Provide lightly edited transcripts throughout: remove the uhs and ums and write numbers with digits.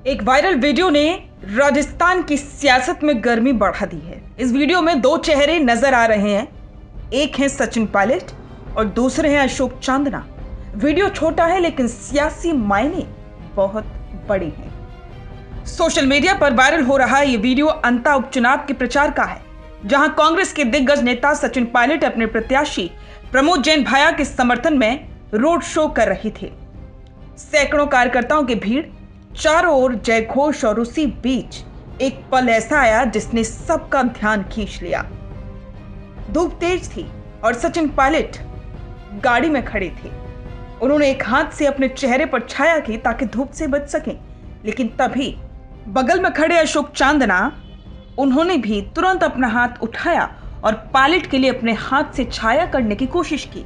एक viral video ने राजस्थान की सियासत में गर्मी बढ़ा दी है। इस वीडियो में दो चेहरे नजर आ रहे हैं। एक है सचिन पायलट और दूसरे हैं अशोक चांदना। वीडियो छोटा है लेकिन सियासी मायने बहुत बड़े हैं। सोशल मीडिया पर वायरल हो रहा ये वीडियो अंता उपचुनाव के प्रचार का है, जहां कांग्रेस के दिग्गज नेता सचिन पायलट अपने प्रत्याशी प्रमोद जैन भाया के समर्थन में रोड शो कर रहे थे। सैकड़ों कार्यकर्ताओं की भीड़, चारों ओर जयघोष और उसी बीच एक पल ऐसा आया जिसने सबका ध्यान खींच लिया। धूप तेज थी और सचिन पायलट गाड़ी में खड़े थे। उन्होंने एक हाथ से अपने चेहरे पर छाया की ताकि धूप से बच सकें, लेकिन तभी बगल में खड़े अशोक चांदना, उन्होंने भी तुरंत अपना हाथ उठाया और पायलट के लिए अपने हाथ से छाया करने की कोशिश की।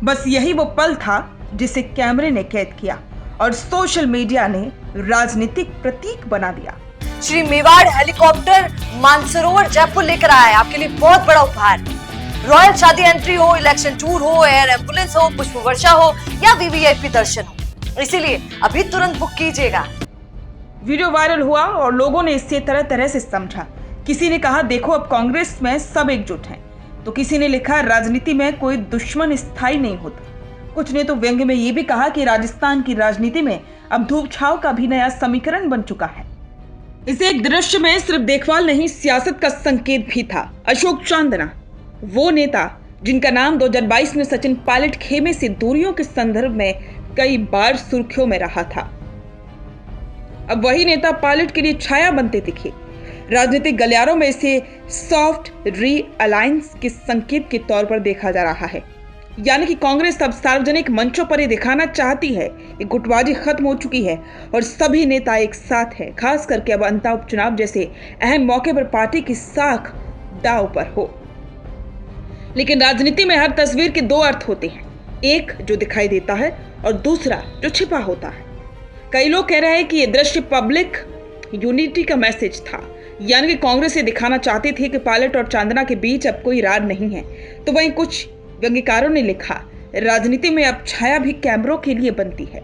बस यही वो पल था जिसे कैमरे ने कैद किया और सोशल मीडिया ने राजनीतिक प्रतीक बना दिया। श्री मेवाड़ हेलीकॉप्टर मानसरोवर जयपुर लेकर आया है आपके लिए बहुत बड़ा उपहार। रॉयल शादी एंट्री हो, इलेक्शन टूर हो, एयर एम्बुलेंस हो, पुष्प वर्षा हो या वीवीआईपी दर्शन हो, इसीलिए अभी तुरंत बुक कीजिएगा। वीडियो वायरल हुआ और लोगों ने इसे तरह तरह से समझा। किसी ने कहा देखो अब कांग्रेस में सब एकजुट हैं, तो किसी ने लिखा राजनीति में कोई दुश्मन स्थायी नहीं होता। कुछ ने तो व्यंग्य में ये भी कहा कि राजस्थान की राजनीति में अब धूप छाव का भी नया समीकरण बन चुका है। इसे एक दृश्य में सिर्फ देखभाल नहीं, सियासत का संकेत भी था। अशोक चांदना, वो नेता जिनका नाम 2022 में सचिन पायलट खेमे से दूरियों के संदर्भ में कई बार सुर्खियों में रहा था, अब वही नेता पायलट के लिए छाया बनते दिखे। राजनीतिक गलियारों में इसे सॉफ्ट री अलायंस के संकेत के तौर पर देखा जा रहा है। यानी कि कांग्रेस अब सार्वजनिक मंचों पर ये दिखाना चाहती है कि गुटबाजी खत्म हो चुकी है और सभी नेता एक साथ हैं, खास करके अब अंता उपचुनाव जैसे अहम मौके पर पार्टी की साख दांव पर हो। लेकिन राजनीति में हर तस्वीर के दो अर्थ होते हैं, एक जो दिखाई देता है और दूसरा जो छिपा होता है। कई लोग कह रहे हैं कि यह दृश्य पब्लिक यूनिटी का मैसेज था, यानी कि कांग्रेस ये दिखाना चाहती थी कि पायलट और चांदना के बीच अब कोई रार नहीं है। तो वहीं कुछ व्यंग्यकारों ने लिखा राजनीति में अब छाया भी कैमरों के लिए बनती है।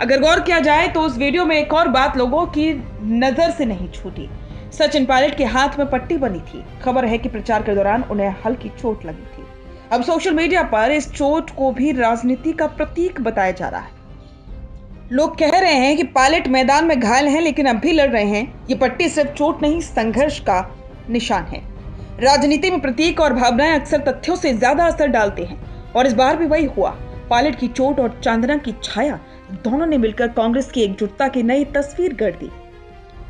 अगर गौर किया जाए तो उस वीडियो में एक और बात लोगों की नजर से नहीं छूटी। सचिन पायलट के हाथ में पट्टी बनी थी। खबर है कि प्रचार के दौरान उन्हें हल्की चोट लगी थी। अब सोशल मीडिया पर इस चोट को भी राजनीति का प्रतीक बताया जा रहा है। लोग कह रहे हैं कि पायलट मैदान में घायल हैं लेकिन अब भी लड़ रहे हैं। ये पट्टी सिर्फ चोट नहीं, संघर्ष का निशान है। राजनीति में प्रतीक और भावनाएं अक्सर तथ्यों से ज्यादा असर डालते हैं और इस बार भी वही हुआ। पायलट की चोट और चांदना की छाया दोनों ने मिलकर कांग्रेस की एकजुटता की नई तस्वीर गढ़ दी।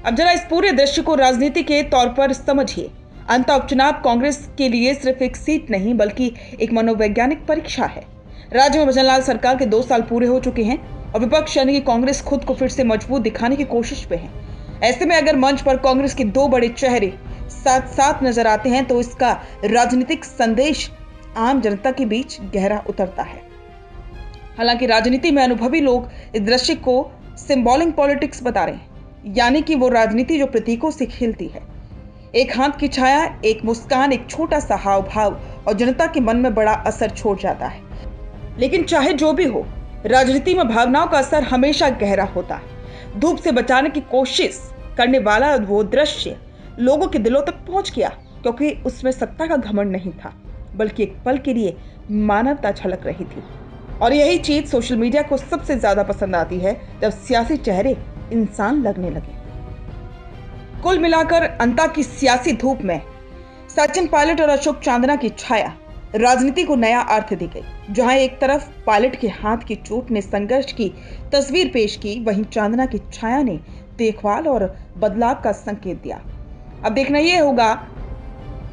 अब जरा इस पूरे दृश्य को राजनीति के तौर पर समझिए। अंता उपचुनाव कांग्रेस के लिए सिर्फ एक सीट नहीं बल्कि एक मनोवैज्ञानिक परीक्षा है। राज्य में भजनलाल सरकार के 2 साल पूरे हो चुके हैं और विपक्ष यानी कि कांग्रेस खुद को फिर से मजबूत दिखाने की कोशिश में है। ऐसे में अगर मंच पर कांग्रेस के 2 बड़े चेहरे साथ साथ नजर आते हैं तो इसका राजनीतिक संदेश आम जनता के बीच गहरा उतरता है। हालांकि राजनीति में अनुभवी लोग इस दृश्य को सिंबॉलिक पॉलिटिक्स बता रहे हैं, यानी कि वो राजनीति जो प्रतीकों से खेलती है। एक हाथ की छाया, एक मुस्कान, एक छोटा सा हाव भाव और जनता के मन में बड़ा असर छोड़ जाता है। लेकिन चाहे जो भी हो, राजनीति में भावनाओं का असर हमेशा गहरा होता है। धूप से बचाने की कोशिश करने वाला वो दृश्य लोगों के दिलों तक पहुंच गया, क्योंकि उसमें सत्ता का घमंड नहीं था बल्कि एक पल के लिए मानवता झलक रही थी। और यही चीज सोशल मीडिया को सबसे ज्यादा पसंद आती है, जब सियासी चेहरे इंसान लगने लगे। कुल मिलाकर अंता की सियासी धूप में सचिन पायलट और अशोक चांदना की छाया राजनीति को नया अर्थ दी गई। जहां एक तरफ पायलट के हाथ की चोट ने संघर्ष की तस्वीर पेश की, वहीं चांदना की छाया ने देखभाल और बदलाव का संकेत दिया। अब देखना यह होगा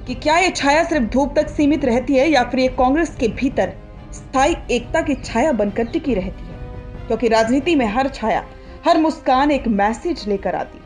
कि क्या यह छाया सिर्फ धूप तक सीमित रहती है या फिर ये कांग्रेस के भीतर स्थायी एकता की छाया बनकर टिकी रहती है, क्योंकि राजनीति में हर छाया, हर मुस्कान एक मैसेज लेकर आती है।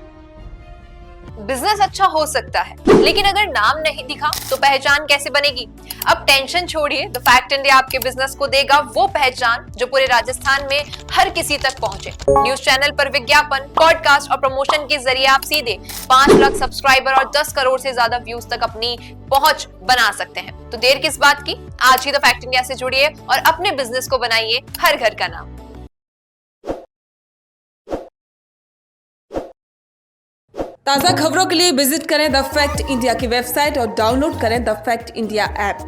बिजनेस अच्छा हो सकता है, लेकिन अगर नाम नहीं दिखा तो पहचान कैसे बनेगी? अब टेंशन छोड़िए, द फैक्ट इंडिया आपके बिजनेस को देगा वो पहचान जो पूरे राजस्थान में हर किसी तक पहुंचे। न्यूज चैनल पर विज्ञापन, पॉडकास्ट और प्रमोशन के जरिए आप सीधे 5 लाख सब्सक्राइबर और 10 करोड़ से ज्यादा व्यूज तक अपनी पहुंच बना सकते हैं। तो देर किस बात की, आज ही द फैक्ट इंडिया से जुड़िए और अपने बिजनेस को बनाइए हर घर का नाम। ताज़ा खबरों के लिए विजिट करें द फैक्ट इंडिया की वेबसाइट और डाउनलोड करें द फैक्ट इंडिया ऐप।